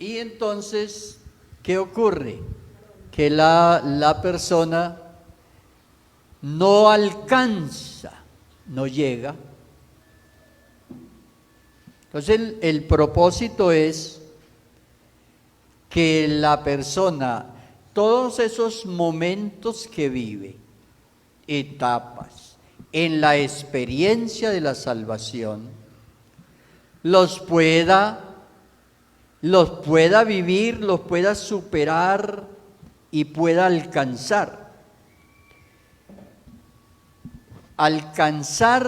Y entonces, ¿qué ocurre? Que la persona no alcanza, no llega. Entonces el propósito es que la persona, todos esos momentos que vive, etapas, en la experiencia de la salvación, los pueda vivir, los pueda superar y pueda alcanzar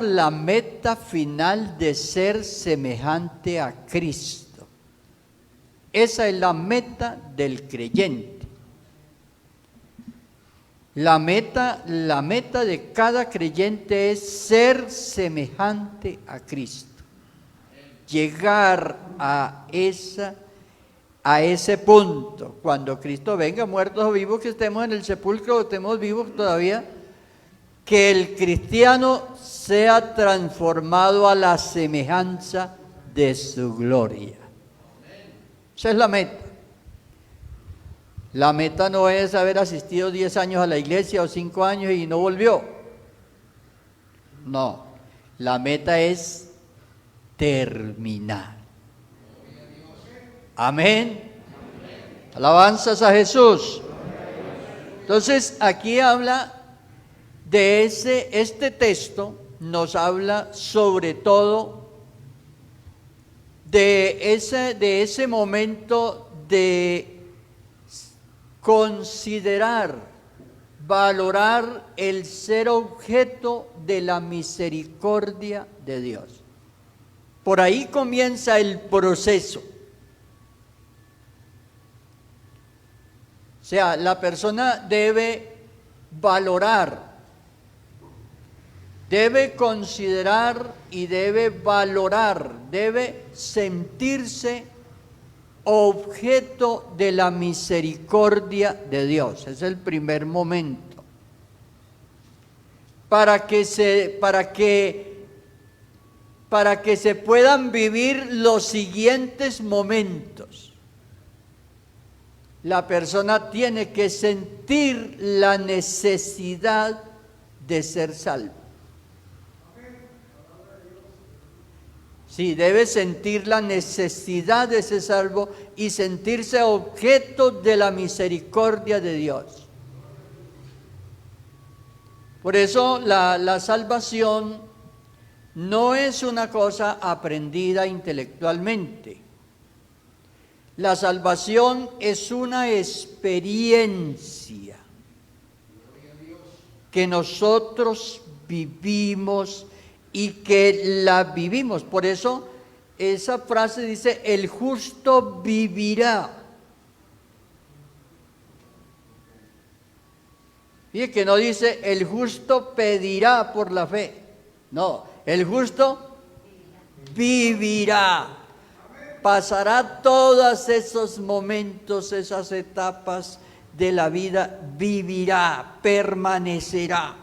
la meta final de ser semejante a Cristo. Esa es la meta del creyente. La meta de cada creyente es ser semejante a Cristo. Llegar a ese punto, cuando Cristo venga, muertos o vivos, que estemos en el sepulcro o estemos vivos todavía, que el cristiano sea transformado a la semejanza de su gloria. Esa es la meta. La meta no es haber asistido 10 años a la iglesia o 5 años y no volvió. No, la meta es terminar. Amén. Alabanzas a Jesús. Entonces, aquí habla de este texto, nos habla sobre todo de ese momento de considerar, valorar el ser objeto de la misericordia de Dios. Por ahí comienza el proceso. O sea, la persona debe valorar, debe considerar y debe valorar, debe sentirse objeto de la misericordia de Dios. Ese es el primer momento. Para que se puedan vivir los siguientes momentos, la persona tiene que sentir la necesidad de ser salvo. Sí, debe sentir la necesidad de ser salvo y sentirse objeto de la misericordia de Dios. Por eso la salvación no es una cosa aprendida intelectualmente. La salvación es una experiencia que nosotros vivimos y que la vivimos. Por eso esa frase dice, el justo vivirá. Fíjate que no dice, el justo pedirá por la fe. No, el justo vivirá. Pasará todos esos momentos, esas etapas de la vida, vivirá, permanecerá.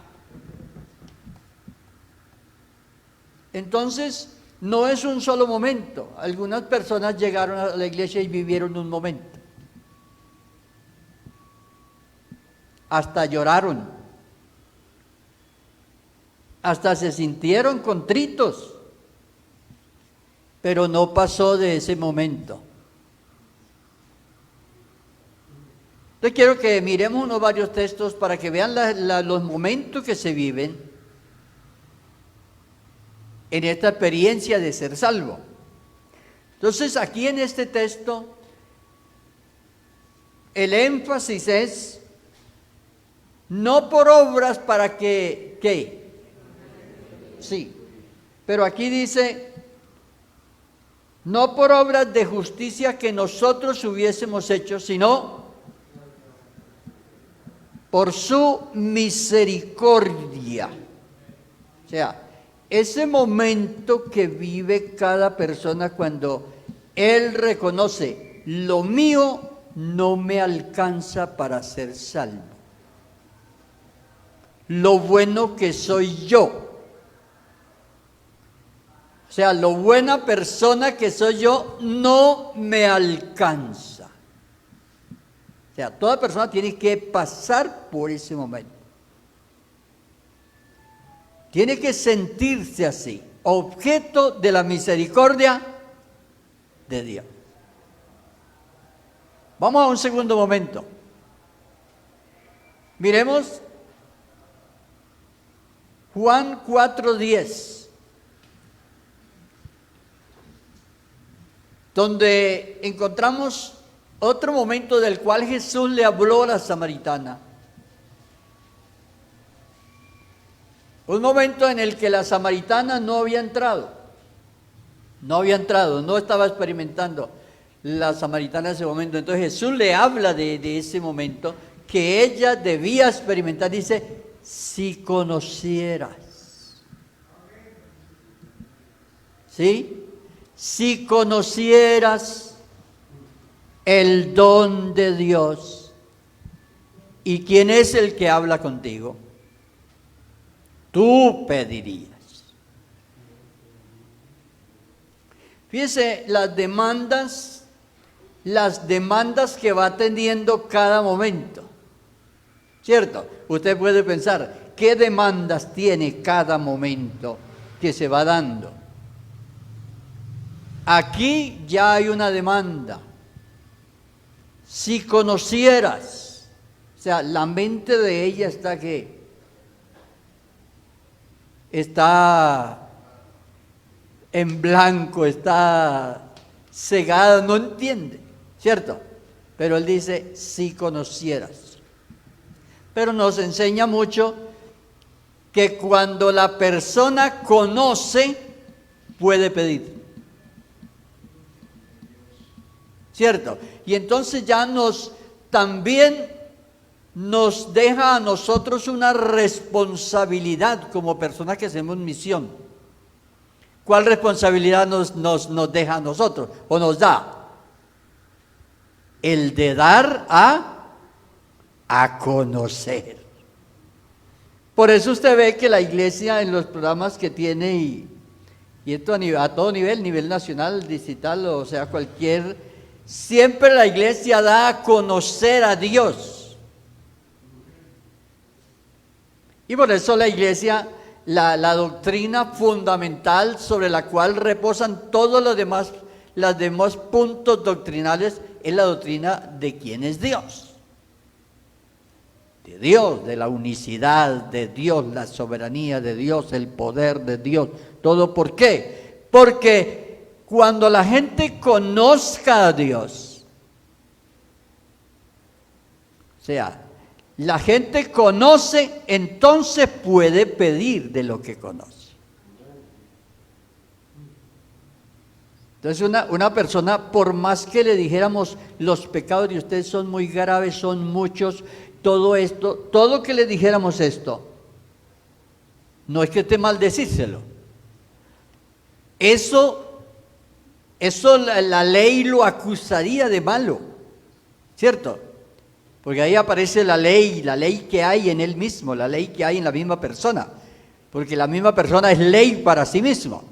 Entonces, no es un solo momento. Algunas personas llegaron a la iglesia y vivieron un momento. Hasta lloraron. Hasta se sintieron contritos. Pero no pasó de ese momento. Entonces quiero que miremos unos varios textos para que vean los momentos que se viven en esta experiencia de ser salvo. Entonces, aquí en este texto, el énfasis es no por obras para que, ¿qué? Sí, pero aquí dice, no por obras de justicia que nosotros hubiésemos hecho, sino por su misericordia. O sea, ese momento que vive cada persona cuando él reconoce, lo mío no me alcanza para ser salvo. Lo bueno que soy yo. O sea, lo buena persona que soy yo no me alcanza. O sea, toda persona tiene que pasar por ese momento. Tiene que sentirse así, objeto de la misericordia de Dios. Vamos a un segundo momento. Miremos Juan 4:10, donde encontramos otro momento del cual Jesús le habló a la samaritana. Un momento en el que la samaritana no había entrado, no estaba experimentando la samaritana en ese momento. Entonces Jesús le habla de ese momento que ella debía experimentar. Dice, si conocieras. ¿Sí? Si conocieras el don de Dios y quién es el que habla contigo, tú pedirías. Fíjese las demandas que va teniendo cada momento, ¿cierto? Usted puede pensar, ¿qué demandas tiene cada momento que se va dando? Aquí ya hay una demanda. Si conocieras, o sea, la mente de ella está en blanco, está cegada, no entiende, ¿cierto? Pero él dice, si conocieras. Pero nos enseña mucho que cuando la persona conoce, puede pedir. ¿Cierto? Y entonces ya también nos deja a nosotros una responsabilidad como personas que hacemos misión. ¿Cuál responsabilidad nos deja a nosotros o nos da? El de dar a conocer. Por eso usted ve que la iglesia en los programas que tiene y esto a todo nivel nacional, digital, o sea, siempre la iglesia da a conocer a Dios. Y por eso la iglesia, la doctrina fundamental sobre la cual reposan todos los demás puntos doctrinales, es la doctrina de quién es Dios. De Dios, de la unicidad de Dios, la soberanía de Dios, el poder de Dios. ¿Todo por qué? Porque cuando la gente conozca a Dios, o sea, la gente conoce, entonces puede pedir de lo que conoce. Entonces una persona, por más que le dijéramos, los pecados de ustedes son muy graves, son muchos, todo esto, todo que le dijéramos esto, no es que esté mal decírselo. Eso la ley lo acusaría de malo, ¿cierto? Porque ahí aparece la ley que hay en él mismo, la ley que hay en la misma persona, porque la misma persona es ley para sí mismo.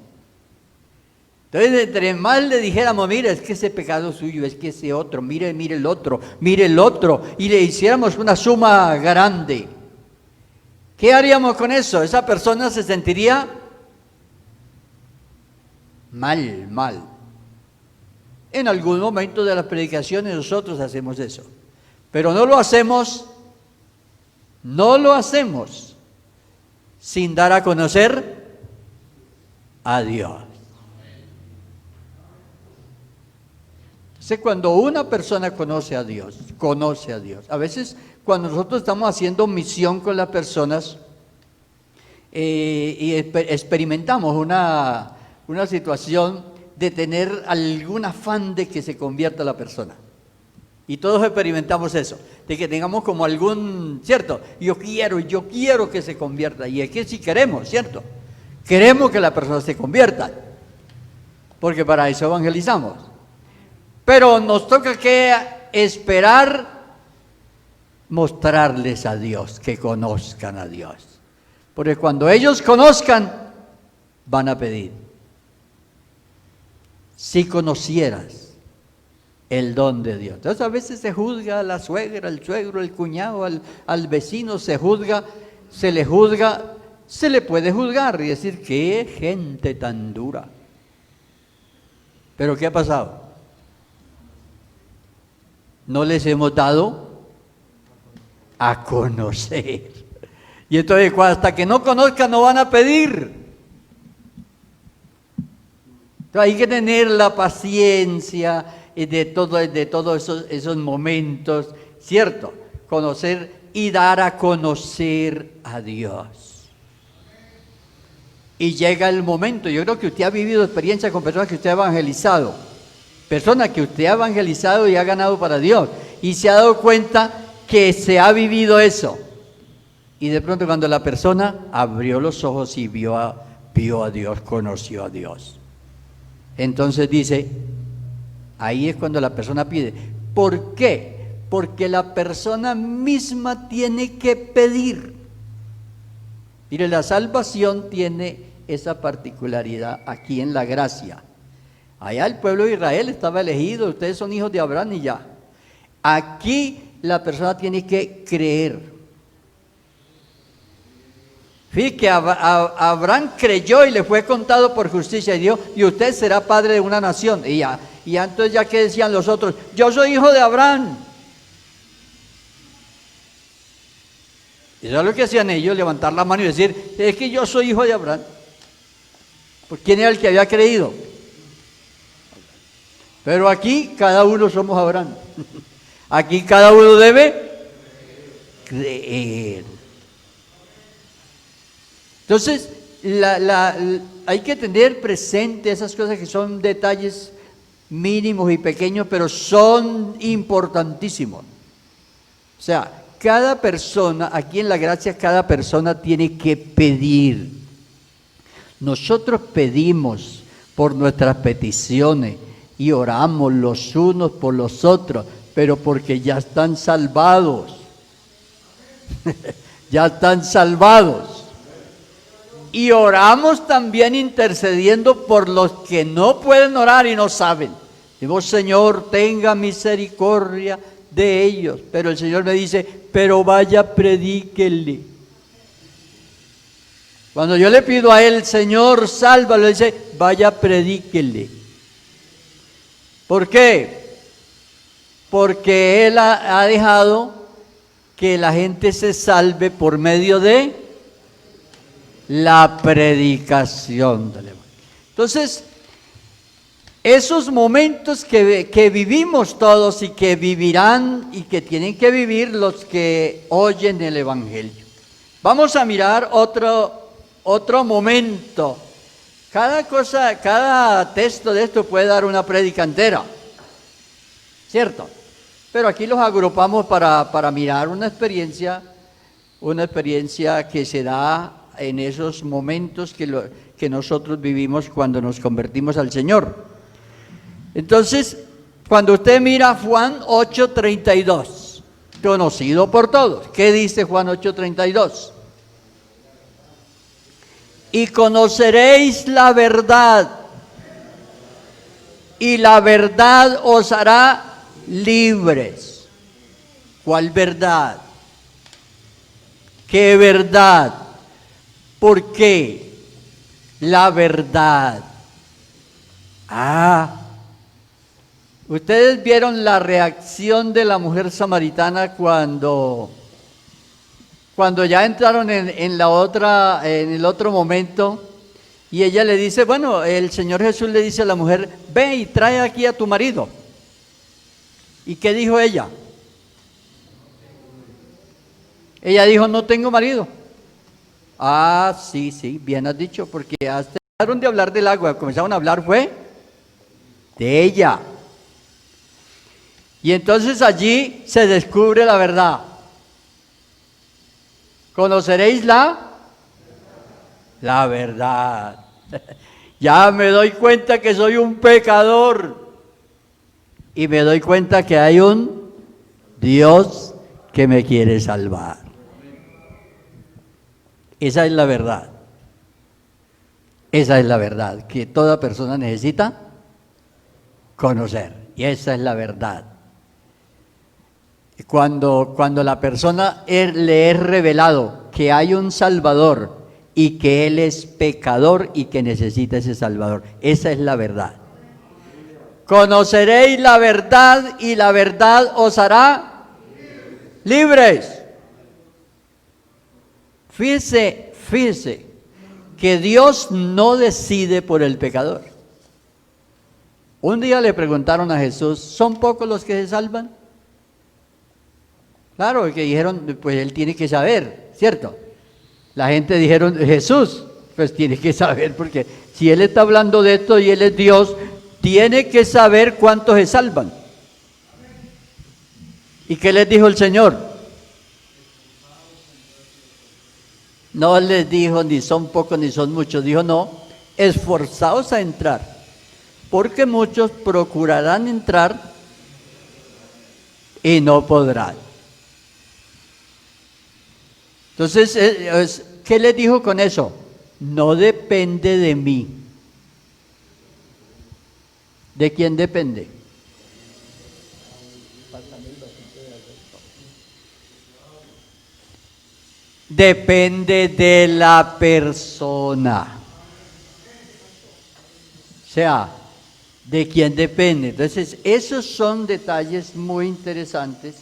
Entonces, entre más le dijéramos, mira, es que ese pecado suyo, es que ese otro, mire el otro, y le hiciéramos una suma grande, ¿qué haríamos con eso? Esa persona se sentiría mal. En algún momento de las predicaciones nosotros hacemos eso, pero no lo hacemos sin dar a conocer a Dios. Entonces, cuando una persona conoce a Dios. A veces, cuando nosotros estamos haciendo misión con las personas y experimentamos una situación de tener algún afán de que se convierta la persona. Y todos experimentamos eso, de que tengamos como ¿cierto? Yo quiero que se convierta. Y es que sí queremos, ¿cierto? Queremos que la persona se convierta, porque para eso evangelizamos. Pero nos toca que esperar mostrarles a Dios, que conozcan a Dios. Porque cuando ellos conozcan, van a pedir. si conocieras el don de Dios. Entonces a veces se juzga a la suegra, al suegro, al cuñado, al vecino, se le juzga, se le puede juzgar y decir, qué gente tan dura. Pero ¿qué ha pasado? No les hemos dado a conocer. Y entonces hasta que no conozcan no van a pedir. Entonces hay que tener la paciencia de todos esos momentos, ¿cierto? Conocer y dar a conocer a Dios. Y llega el momento, yo creo que usted ha vivido experiencias con personas que usted ha evangelizado, personas que usted ha evangelizado y ha ganado para Dios, y se ha dado cuenta que se ha vivido eso. Y de pronto cuando la persona abrió los ojos y vio a Dios, conoció a Dios. Entonces dice, ahí es cuando la persona pide. ¿Por qué? Porque la persona misma tiene que pedir. Mire, la salvación tiene esa particularidad aquí en la gracia. Allá el pueblo de Israel estaba elegido, ustedes son hijos de Abraham y ya. Aquí la persona tiene que creer. Fíjate que Abraham creyó y le fue contado por justicia de Dios, y usted será padre de una nación. Y entonces ya que decían los otros, yo soy hijo de Abraham. Y eso es lo que hacían ellos, levantar la mano y decir, es que yo soy hijo de Abraham. ¿Por quién era el que había creído? Pero aquí cada uno somos Abraham. Aquí cada uno debe creer. Entonces, hay que tener presente esas cosas que son detalles mínimos y pequeños, pero son importantísimos. O sea, cada persona, aquí en la gracia, cada persona tiene que pedir. Nosotros pedimos por nuestras peticiones y oramos los unos por los otros, pero porque ya están salvados. Ya están salvados. Y oramos también intercediendo por los que no pueden orar y no saben. Digo, Señor, tenga misericordia de ellos. Pero el Señor me dice, pero vaya, predíquele. Cuando yo le pido a Él, Señor, sálvalo, Él dice, vaya, predíquele. ¿Por qué? Porque Él ha dejado que la gente se salve por medio de la predicación del Evangelio. Entonces, esos momentos que vivimos todos y que vivirán y que tienen que vivir los que oyen el Evangelio. Vamos a mirar otro momento. Cada texto de esto puede dar una prédica entera, ¿cierto? Pero aquí los agrupamos para mirar una experiencia que se da en esos momentos que nosotros vivimos cuando nos convertimos al Señor. Entonces, cuando usted mira Juan 8:32, conocido por todos, ¿qué dice Juan 8:32? Y conoceréis la verdad, y la verdad os hará libres. ¿Cuál verdad? ¿Qué verdad? ¿Por qué? La verdad. Ustedes vieron la reacción de la mujer samaritana cuando ya entraron en el otro momento, y ella le dice, bueno, el Señor Jesús le dice a la mujer, ve y trae aquí a tu marido. ¿Y qué dijo ella? Ella dijo, no tengo marido. Sí, bien has dicho, porque hasta dejaron de hablar del agua, comenzaron a hablar fue de ella. Y entonces allí se descubre la verdad. ¿Conoceréis la verdad? Ya me doy cuenta que soy un pecador y me doy cuenta que hay un Dios que me quiere salvar. Esa es la verdad. Esa es la verdad que toda persona necesita conocer. Y esa es la verdad. Cuando la persona le es revelado que hay un Salvador y que Él es pecador y que necesita ese Salvador, esa es la verdad. Conoceréis la verdad y la verdad os hará libres. Fíjese que Dios no decide por el pecador. Un día le preguntaron a Jesús, ¿son pocos los que se salvan? Claro, que dijeron, pues Él tiene que saber, ¿cierto? La gente dijeron, Jesús, pues tiene que saber, porque si Él está hablando de esto y Él es Dios, tiene que saber cuántos se salvan. ¿Y qué les dijo el Señor? No les dijo ni son pocos ni son muchos, dijo no, esforzaos a entrar, porque muchos procurarán entrar y no podrán. Entonces, ¿qué les dijo con eso? No depende de mí. ¿De quién depende? Depende de la persona. O sea, ¿de quién depende? Entonces, esos son detalles muy interesantes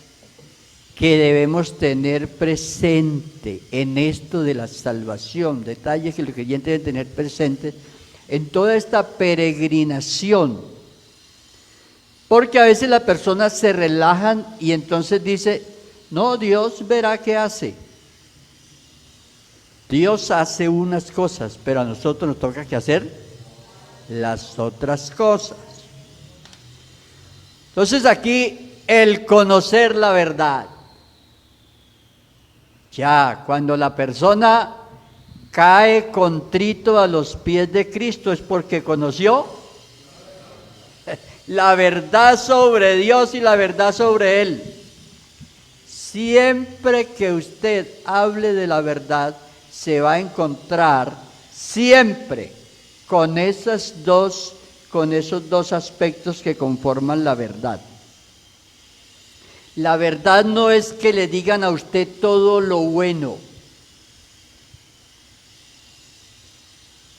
que debemos tener presente en esto de la salvación, detalles que los creyentes deben tener presentes en toda esta peregrinación, porque a veces las personas se relajan y entonces dice, no, Dios verá qué hace. Dios hace unas cosas, pero a nosotros nos toca que hacer las otras cosas. Entonces aquí el conocer la verdad. Ya, cuando la persona cae contrito a los pies de Cristo es porque conoció la verdad sobre Dios y la verdad sobre Él. Siempre que usted hable de la verdad, se va a encontrar siempre con esos dos aspectos que conforman la verdad. La verdad no es que le digan a usted todo lo bueno.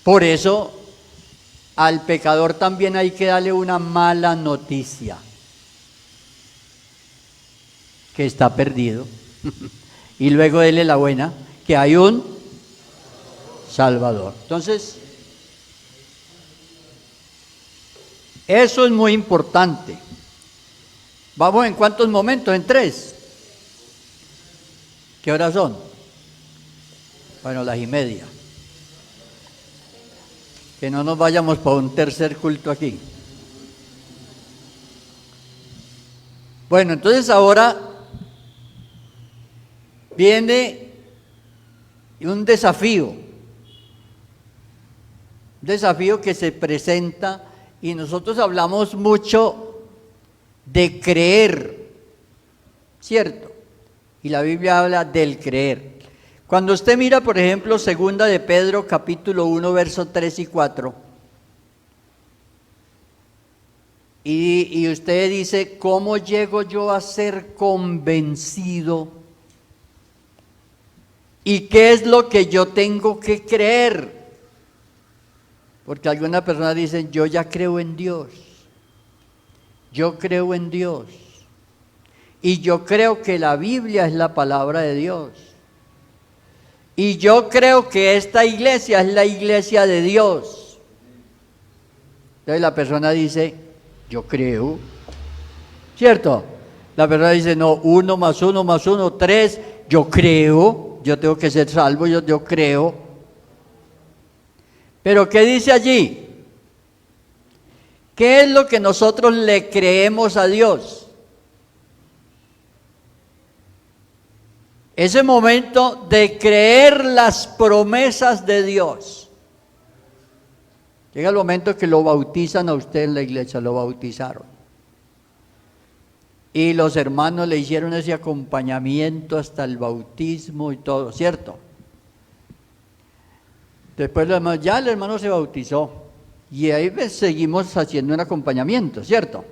Por eso, al pecador también hay que darle una mala noticia, que está perdido, y luego darle la buena, que hay un Salvador. Entonces, eso es muy importante. ¿Vamos en cuántos momentos? En 3. ¿Qué horas son? Bueno, 1:30. Que no nos vayamos para un tercer culto aquí. Bueno, entonces ahora viene un desafío que se presenta y nosotros hablamos mucho de creer, ¿cierto? Y la Biblia habla del creer. Cuando usted mira, por ejemplo, 2 de Pedro, capítulo 1, versos 3 y 4, y usted dice, ¿cómo llego yo a ser convencido? ¿Y qué es lo que yo tengo que creer? Porque algunas personas dicen, yo ya creo en Dios. Yo creo en Dios. Y yo creo que la Biblia es la palabra de Dios. Y yo creo que esta iglesia es la iglesia de Dios. Entonces la persona dice, yo creo. ¿Cierto? La persona dice, no, 1 más 1 más 1, 3, yo creo. Yo tengo que ser salvo, yo creo. Pero ¿qué dice allí? ¿Qué es lo que nosotros le creemos a Dios? Ese momento de creer las promesas de Dios. Llega el momento que lo bautizan a usted en la iglesia, lo bautizaron. Y los hermanos le hicieron ese acompañamiento hasta el bautismo y todo, ¿cierto? Después ya el hermano se bautizó. Y ahí pues, seguimos haciendo un acompañamiento, ¿cierto?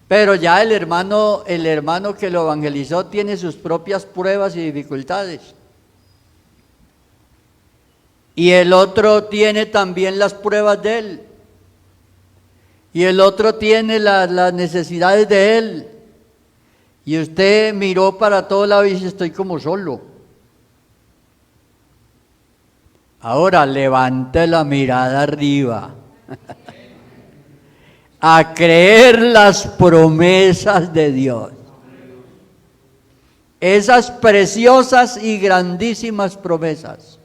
Pero ya el hermano que lo evangelizó tiene sus propias pruebas y dificultades. Y el otro tiene también las pruebas de él. Y el otro tiene las necesidades de él. Y usted miró para todo lado y dice, estoy como solo. Ahora levante la mirada arriba. A creer las promesas de Dios. Esas preciosas y grandísimas promesas.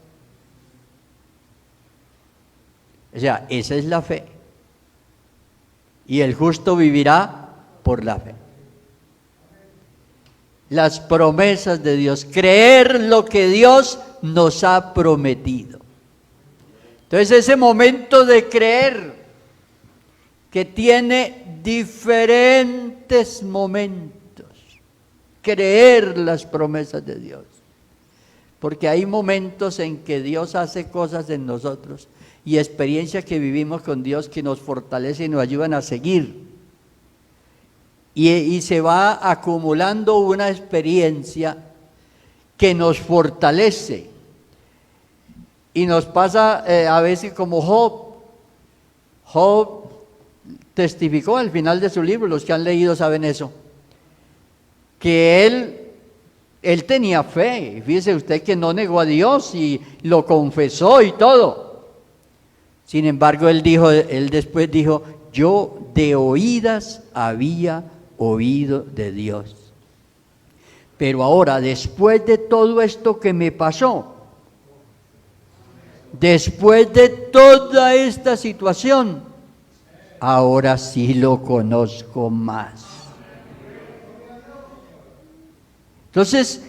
O sea, esa es la fe. Y el justo vivirá por la fe. Las promesas de Dios, creer lo que Dios nos ha prometido. Entonces ese momento de creer, que tiene diferentes momentos, creer las promesas de Dios. Porque hay momentos en que Dios hace cosas en nosotros y experiencias que vivimos con Dios que nos fortalecen y nos ayudan a seguir. Y se va acumulando una experiencia que nos fortalece. Y nos pasa a veces como Job. Job testificó al final de su libro, los que han leído saben eso, que él tenía fe. Fíjese usted que no negó a Dios y lo confesó y todo. Sin embargo, él después dijo, yo de oídas había oído de Dios. Pero ahora, después de todo esto que me pasó, después de toda esta situación, ahora sí lo conozco más. Entonces,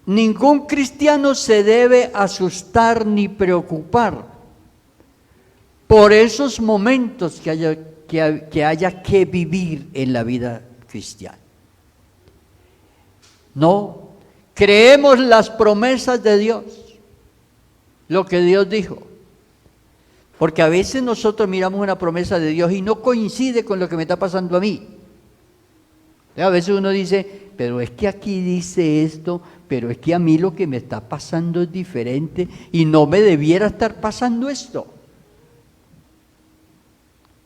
ningún cristiano se debe asustar ni preocupar por esos momentos que haya que vivir en la vida cristiana. No, creemos las promesas de Dios, lo que Dios dijo. Porque a veces nosotros miramos una promesa de Dios y no coincide con lo que me está pasando a mí. A veces uno dice, pero es que aquí dice esto, pero es que a mí lo que me está pasando es diferente y no me debiera estar pasando esto.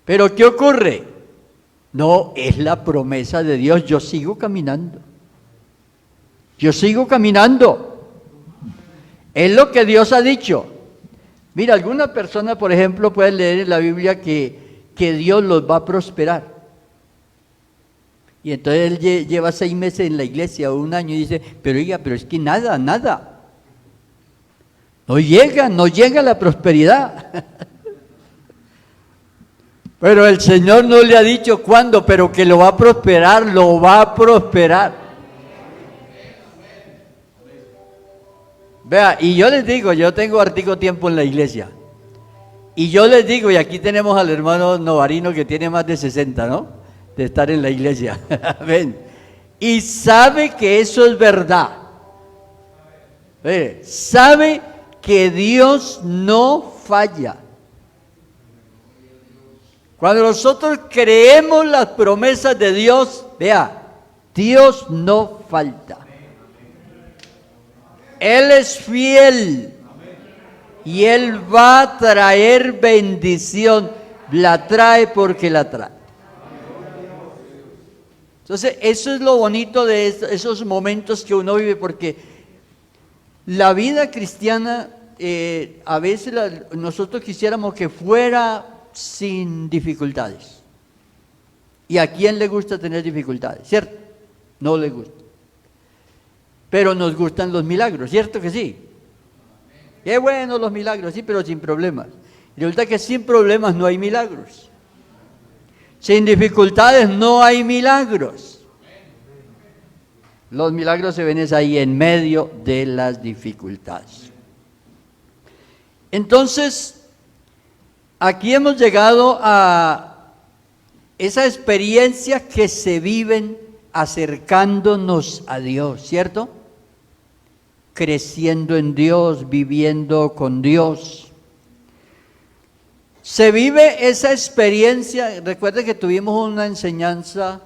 Pero ¿qué ocurre? No, es la promesa de Dios, yo sigo caminando. Yo sigo caminando. Es lo que Dios ha dicho. Mira, alguna persona, por ejemplo, puede leer en la Biblia que Dios los va a prosperar. Y entonces él lleva 6 meses en la iglesia o 1 año y dice, pero es que nada. No llega la prosperidad. Pero el Señor no le ha dicho cuándo, pero que lo va a prosperar. Vea, y yo les digo, yo tengo hartico tiempo en la iglesia. Y yo les digo, y aquí tenemos al hermano Novarino que tiene más de 60, ¿no? De estar en la iglesia. Ven. Y sabe que eso es verdad. Sabe que Dios no falla. Cuando nosotros creemos las promesas de Dios, vea, Dios no falta. Él es fiel y Él va a traer bendición. La trae porque la trae. Entonces, eso es lo bonito de esos momentos que uno vive, porque la vida cristiana, a veces nosotros quisiéramos que fuera sin dificultades. ¿Y a quién le gusta tener dificultades? ¿Cierto? No le gusta. Pero nos gustan los milagros, ¿cierto que sí? Qué bueno los milagros, sí, pero sin problemas. Y resulta que sin problemas no hay milagros. Sin dificultades no hay milagros. Los milagros se ven ahí en medio de las dificultades. Entonces, aquí hemos llegado a esa experiencia que se viven acercándonos a Dios, ¿cierto? Creciendo en Dios, viviendo con Dios. Se vive esa experiencia. Recuerden que tuvimos una enseñanza,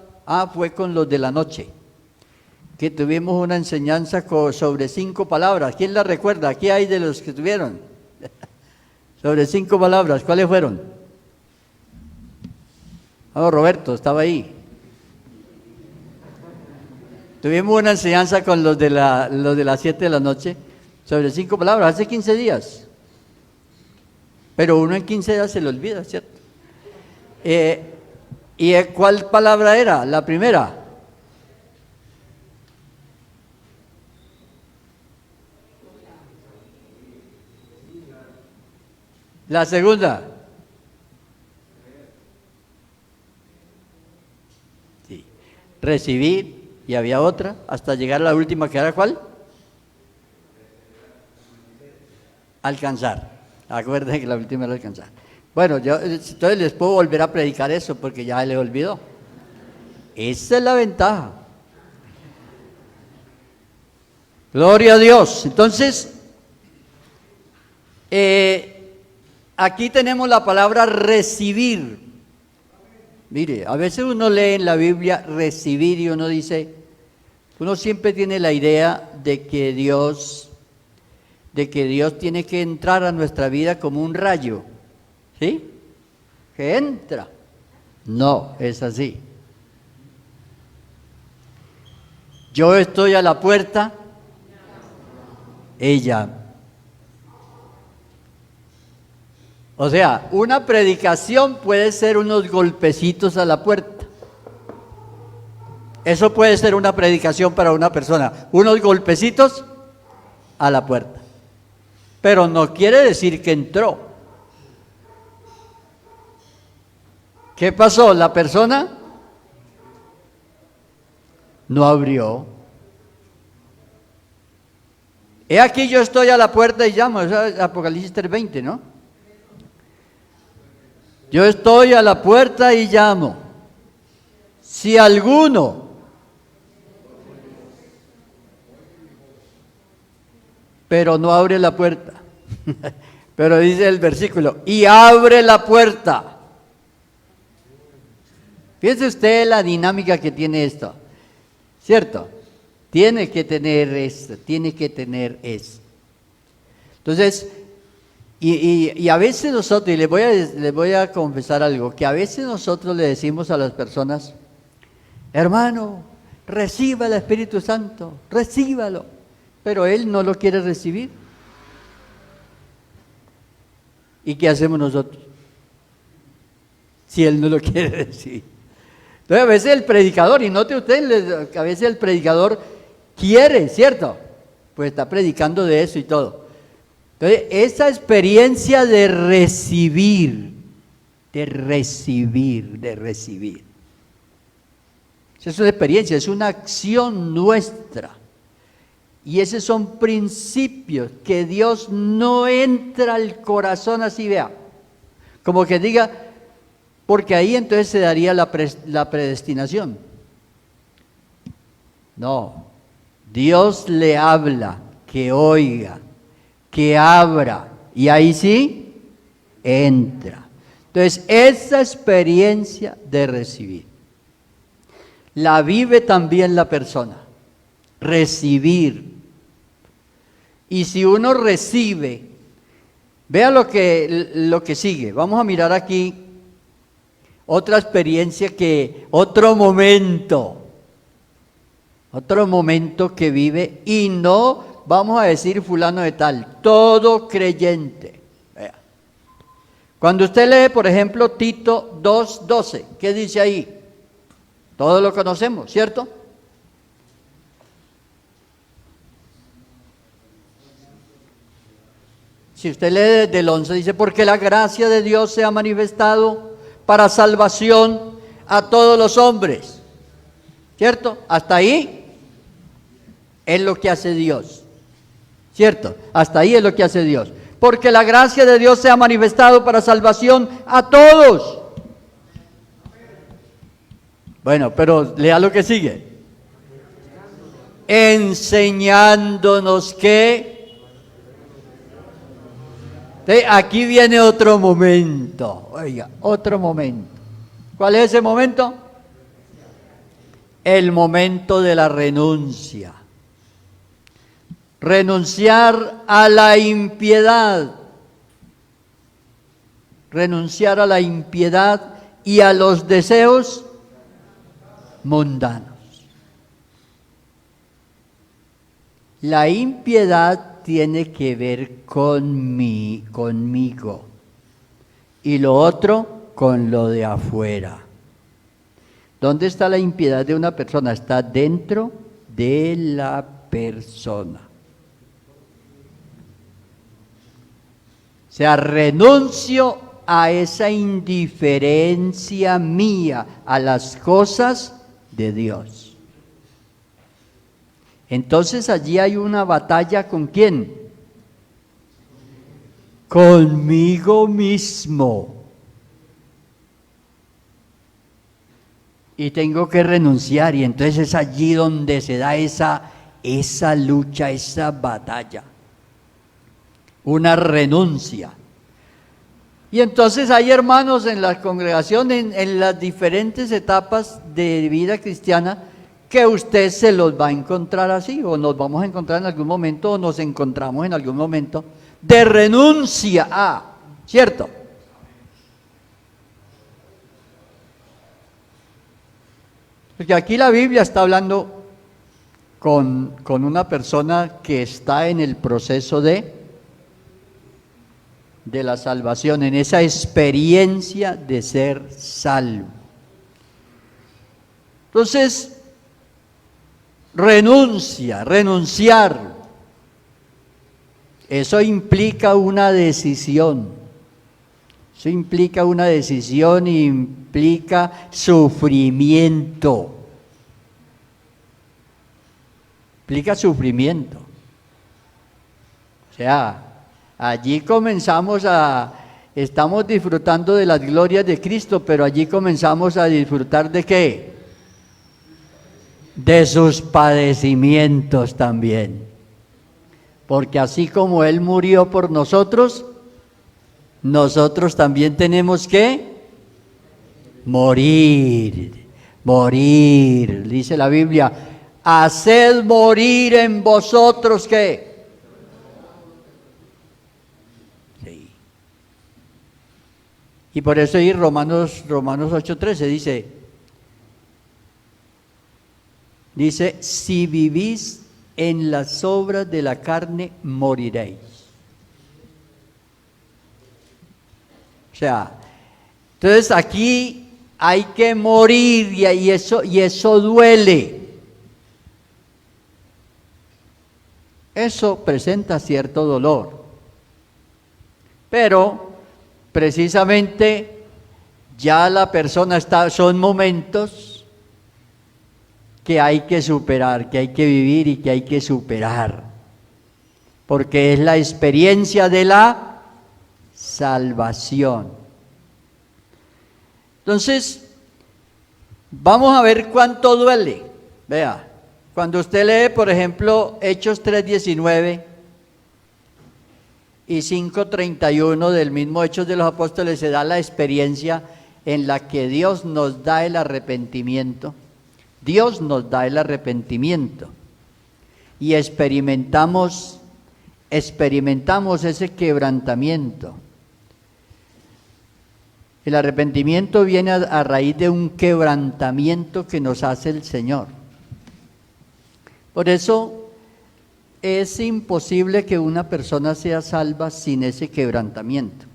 fue con los de la noche, que tuvimos una enseñanza sobre 5 palabras. ¿Quién la recuerda? Aquí hay de los que tuvieron. Sobre 5 palabras, ¿cuáles fueron? Roberto, estaba ahí. Tuvimos una enseñanza con los de las 7 de la noche, sobre 5 palabras, hace 15 días. Pero uno en 15 días se le olvida, ¿cierto? ¿Y cuál palabra era? La primera. La segunda. Sí. Recibir, y había otra, hasta llegar a la última, que era ¿cuál? Alcanzar. Acuérdense que la última era alcanzar. Bueno, yo entonces les puedo volver a predicar eso porque ya les olvidó. Esa es la ventaja. Gloria a Dios. Entonces, aquí tenemos la palabra recibir. Mire, a veces uno lee en la Biblia recibir y uno dice, uno siempre tiene la idea de que Dios tiene que entrar a nuestra vida como un rayo, ¿sí? Que entra. No, es así. Yo estoy a la puerta, ella. O sea, una predicación puede ser unos golpecitos a la puerta. Eso puede ser una predicación para una persona, unos golpecitos a la puerta. Pero no quiere decir que entró. ¿Qué pasó? La persona no abrió. He aquí yo estoy a la puerta y llamo. Eso es Apocalipsis 3:20, ¿no? Yo estoy a la puerta y llamo. Si alguno pero no abre la puerta. Pero dice el versículo, y abre la puerta. Fíjese usted la dinámica que tiene esto, ¿cierto? Tiene que tener esto, tiene que tener eso. Entonces, y a veces nosotros, y les voy a confesar algo, que a veces nosotros le decimos a las personas, hermano, reciba el Espíritu Santo, recíbalo. Pero él no lo quiere recibir. ¿Y qué hacemos nosotros? Si él no lo quiere recibir. Entonces a veces el predicador, y note usted, a veces el predicador quiere, ¿cierto? Pues está predicando de eso y todo. Entonces esa experiencia de recibir. Esa es una experiencia, es una acción nuestra. Y esos son principios que Dios no entra al corazón así, vea. Como que diga, porque ahí entonces se daría la predestinación. No, Dios le habla, que oiga, que abra, y ahí sí, entra. Entonces, esa experiencia de recibir, la vive también la persona. Recibir. Y si uno recibe, vea lo que sigue. Vamos a mirar aquí otra experiencia otro momento que vive, y no vamos a decir fulano de tal, todo creyente. Vea. Cuando usted lee, por ejemplo, Tito 2:12, ¿qué dice ahí? Todos lo conocemos, ¿cierto? Si usted lee desde el 11, dice, porque la gracia de Dios se ha manifestado para salvación a todos los hombres. ¿Cierto? Hasta ahí es lo que hace Dios. ¿Cierto? Hasta ahí es lo que hace Dios. Porque la gracia de Dios se ha manifestado para salvación a todos. Bueno, pero lea lo que sigue. Enseñándonos que Entonces, aquí viene otro momento, oiga, otro momento. ¿Cuál es ese momento? El momento de la renuncia. Renunciar a la impiedad. Renunciar a la impiedad y a los deseos mundanos. La impiedad tiene que ver conmigo, y lo otro con lo de afuera. ¿Dónde está la impiedad de una persona? Está dentro de la persona. O sea, renuncio a esa indiferencia mía a las cosas de Dios. Entonces allí hay una batalla ¿con quién? Conmigo mismo. Y tengo que renunciar, y entonces es allí donde se da esa lucha, esa batalla. Una renuncia. Y entonces hay hermanos en la congregación, en las diferentes etapas de vida cristiana, que usted se los va a encontrar así, o nos vamos a encontrar en algún momento, o nos encontramos en algún momento, de renuncia a, ¿cierto? Porque aquí la Biblia está hablando con una persona que está en el proceso de la salvación, en esa experiencia de ser salvo. Entonces, renunciar, eso implica una decisión. Eso implica una decisión y implica sufrimiento. Implica sufrimiento. O sea, allí estamos disfrutando de las glorias de Cristo, pero allí comenzamos a disfrutar ¿de qué? De sus padecimientos también. Porque así como Él murió por nosotros, nosotros también tenemos que morir. Dice la Biblia, haced morir en vosotros ¿qué? Sí. Y por eso ahí Romanos 8:13 dice, si vivís en las obras de la carne, moriréis. O sea, entonces aquí hay que morir y eso duele. Eso presenta cierto dolor. Pero precisamente ya la persona son momentos que hay que superar, que hay que vivir y que hay que superar. Porque es la experiencia de la salvación. Entonces, vamos a ver cuánto duele. Vea, cuando usted lee, por ejemplo, Hechos 3:19 y 5:31 del mismo Hechos de los Apóstoles, se da la experiencia en la que Dios nos da el arrepentimiento. Dios nos da el arrepentimiento y experimentamos ese quebrantamiento. El arrepentimiento viene a raíz de un quebrantamiento que nos hace el Señor. Por eso es imposible que una persona sea salva sin ese quebrantamiento.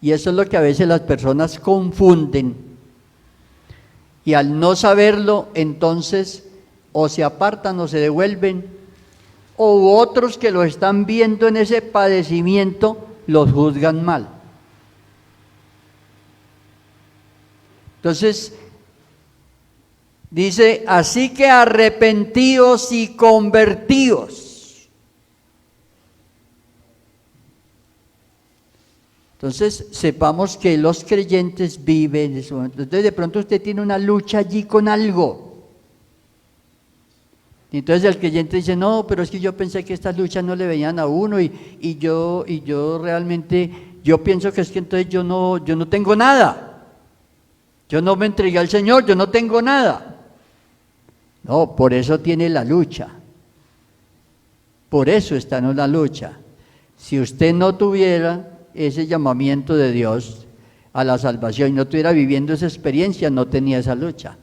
Y eso es lo que a veces las personas confunden. Y al no saberlo, entonces, o se apartan o se devuelven, o otros que lo están viendo en ese padecimiento, los juzgan mal. Entonces, dice, así que arrepentíos y convertíos. Entonces, sepamos que los creyentes viven en ese momento. Entonces, de pronto usted tiene una lucha allí con algo. Y entonces el creyente dice, no, pero es que yo pensé que estas luchas no le venían a uno y yo realmente, yo pienso que es que entonces yo no tengo nada. Yo no me entregué al Señor, yo no tengo nada. No, por eso tiene la lucha. Por eso está en la lucha. Si usted no tuviera ese llamamiento de Dios a la salvación y no estuviera viviendo esa experiencia, no tenía esa lucha.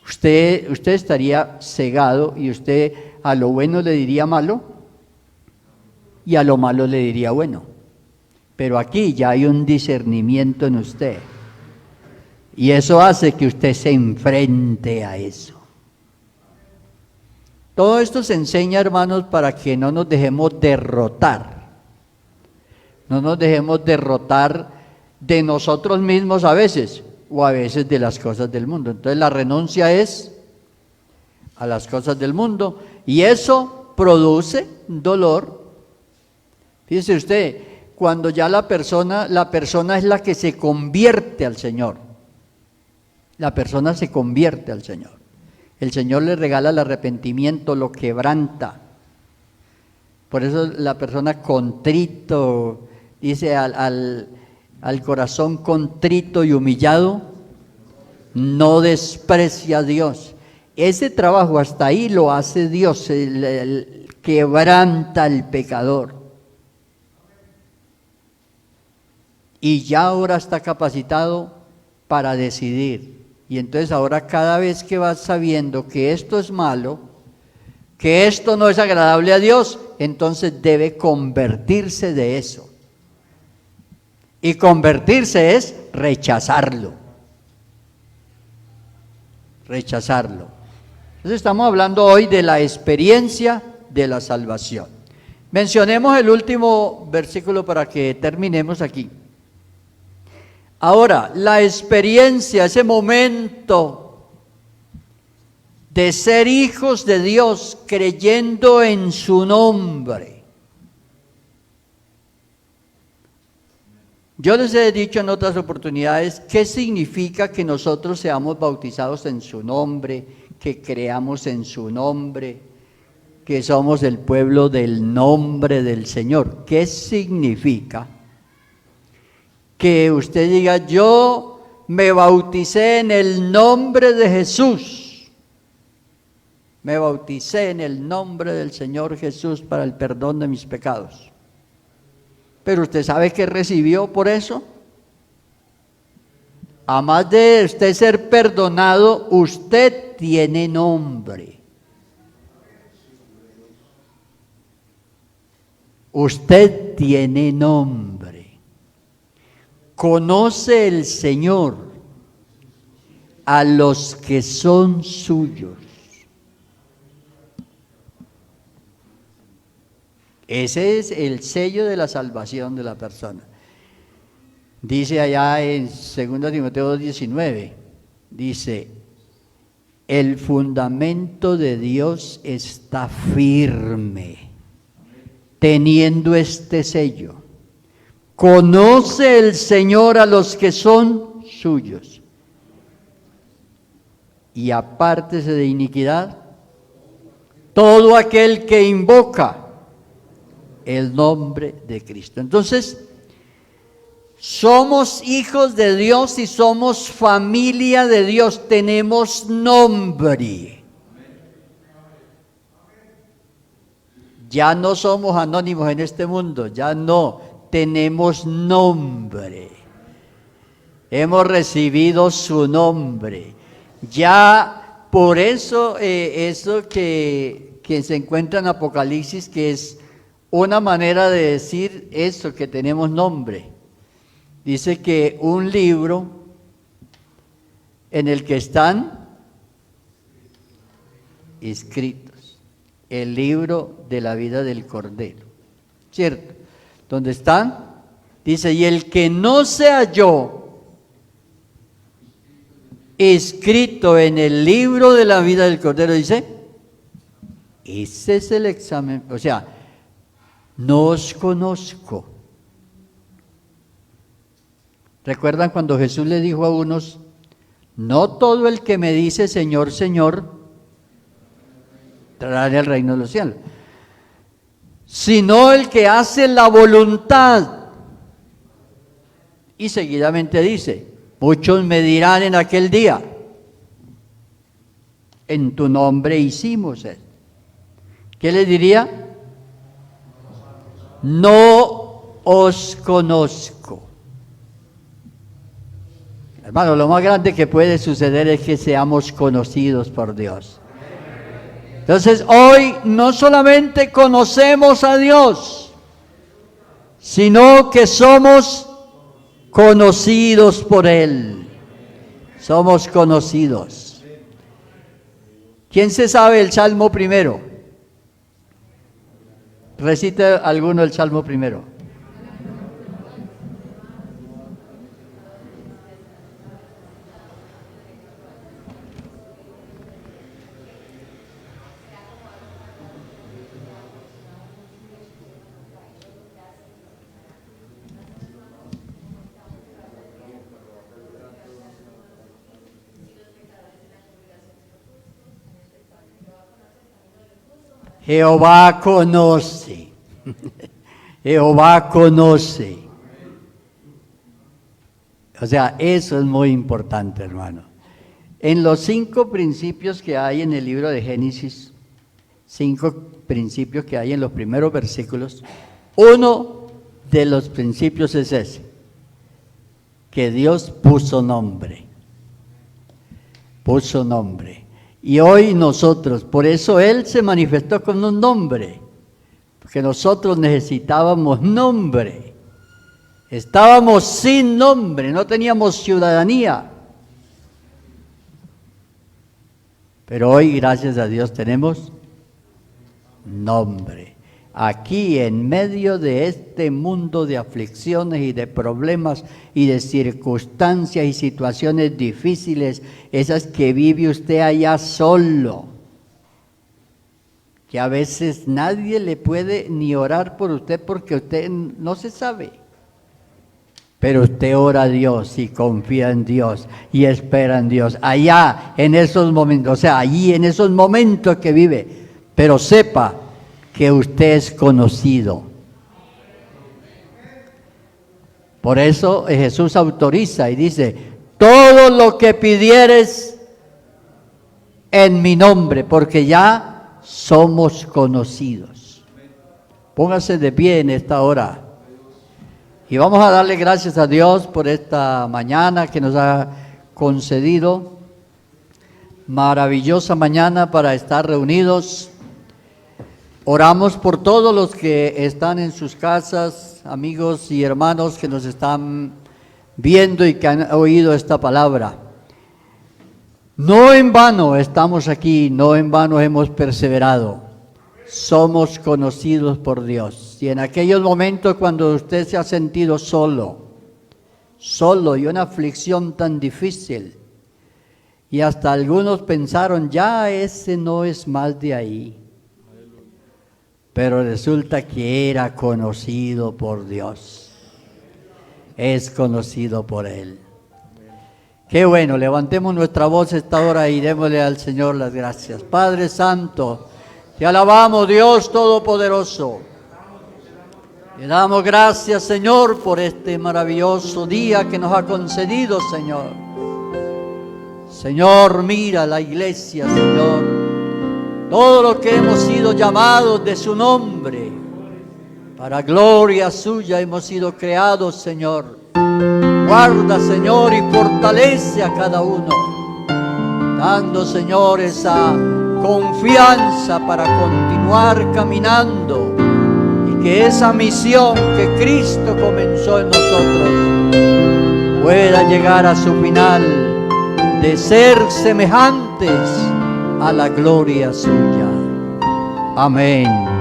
Usted estaría cegado y usted a lo bueno le diría malo y a lo malo le diría bueno. Pero aquí ya hay un discernimiento en usted y eso hace que usted se enfrente a eso. Todo esto se enseña, hermanos, para que no nos dejemos derrotar. No nos dejemos derrotar de nosotros mismos a veces, o a veces de las cosas del mundo. Entonces la renuncia es a las cosas del mundo, y eso produce dolor. Fíjese usted, cuando ya la persona es la que se convierte al Señor. La persona se convierte al Señor. El Señor le regala el arrepentimiento, lo quebranta. Por eso la persona contrito, dice al corazón contrito y humillado, no desprecia a Dios. Ese trabajo hasta ahí lo hace Dios, quebranta al pecador. Y ya ahora está capacitado para decidir. Y entonces ahora cada vez que vas sabiendo que esto es malo, que esto no es agradable a Dios, entonces debe convertirse de eso. Y convertirse es rechazarlo. Rechazarlo. Entonces estamos hablando hoy de la experiencia de la salvación. Mencionemos el último versículo para que terminemos aquí. Ahora, la experiencia, ese momento de ser hijos de Dios creyendo en su nombre. Yo les he dicho en otras oportunidades qué significa que nosotros seamos bautizados en su nombre, que creamos en su nombre, que somos el pueblo del nombre del Señor. ¿Qué significa? Que usted diga, yo me bauticé en el nombre de Jesús. Me bauticé en el nombre del Señor Jesús para el perdón de mis pecados. Pero usted sabe qué recibió por eso. Además de usted ser perdonado, usted tiene nombre. Usted tiene nombre. Conoce el Señor a los que son suyos. Ese es el sello de la salvación de la persona. Dice allá en 2 Timoteo 2:19, dice, el fundamento de Dios está firme, teniendo este sello. Conoce el Señor a los que son suyos, y apártese de iniquidad todo aquel que invoca el nombre de Cristo. Entonces, somos hijos de Dios y somos familia de Dios, tenemos nombre. Ya no somos anónimos en este mundo, ya no. Tenemos nombre, hemos recibido su nombre. Ya por eso, eso que se encuentra en Apocalipsis, que es una manera de decir eso, que tenemos nombre. Dice que un libro en el que están escritos, el libro de la vida del Cordero, ¿cierto? ¿Dónde están? Dice, y el que no se halló escrito en el libro de la vida del Cordero, dice, ese es el examen, o sea, no os conozco. ¿Recuerdan cuando Jesús le dijo a unos, no todo el que me dice Señor, Señor, entrará en el reino de los cielos. Sino el que hace la voluntad. Y seguidamente dice, muchos me dirán en aquel día, en tu nombre hicimos esto. ¿Qué les diría? No os conozco. Hermano, lo más grande que puede suceder es que seamos conocidos por Dios. Entonces, hoy no solamente conocemos a Dios, sino que somos conocidos por Él. Somos conocidos. ¿Quién se sabe el Salmo primero? Recite alguno el Salmo primero. Jehová conoce. Jehová conoce. O sea, eso es muy importante, hermano. En los 5 principios que hay en el libro de Génesis, 5 principios que hay en los primeros versículos, uno de los principios es ese, que Dios puso nombre. Puso nombre. Y hoy nosotros, por eso Él se manifestó con un nombre, porque nosotros necesitábamos nombre. Estábamos sin nombre, no teníamos ciudadanía. Pero hoy, gracias a Dios, tenemos nombre. Aquí, en medio de este mundo de aflicciones y de problemas y de circunstancias y situaciones difíciles, esas que vive usted allá solo, que a veces nadie le puede ni orar por usted porque usted no se sabe. Pero usted ora a Dios y confía en Dios y espera en Dios. Allá, en esos momentos, o sea, allí en esos momentos que vive, pero sepa que usted es conocido. Por eso Jesús autoriza y dice, todo lo que pidieres en mi nombre, porque ya somos conocidos. Póngase de pie en esta hora. Y vamos a darle gracias a Dios por esta mañana que nos ha concedido. Maravillosa mañana para estar reunidos. Oramos por todos los que están en sus casas, amigos y hermanos que nos están viendo y que han oído esta palabra. No en vano estamos aquí, no en vano hemos perseverado. Somos conocidos por Dios. Y en aquellos momentos cuando usted se ha sentido solo y una aflicción tan difícil, y hasta algunos pensaron, ya ese no es más de ahí. Pero resulta que era conocido por Dios. Es conocido por Él. Qué bueno, levantemos nuestra voz esta hora y démosle al Señor las gracias. Padre Santo, te alabamos, Dios Todopoderoso. Te damos gracias, Señor, por este maravilloso día que nos ha concedido, Señor. Señor, mira la iglesia, Señor. Todo lo que hemos sido llamados de su nombre, para gloria suya hemos sido creados, Señor. Guarda, Señor, y fortalece a cada uno, dando, Señor, esa confianza para continuar caminando y que esa misión que Cristo comenzó en nosotros pueda llegar a su final de ser semejantes a la gloria suya. Amén.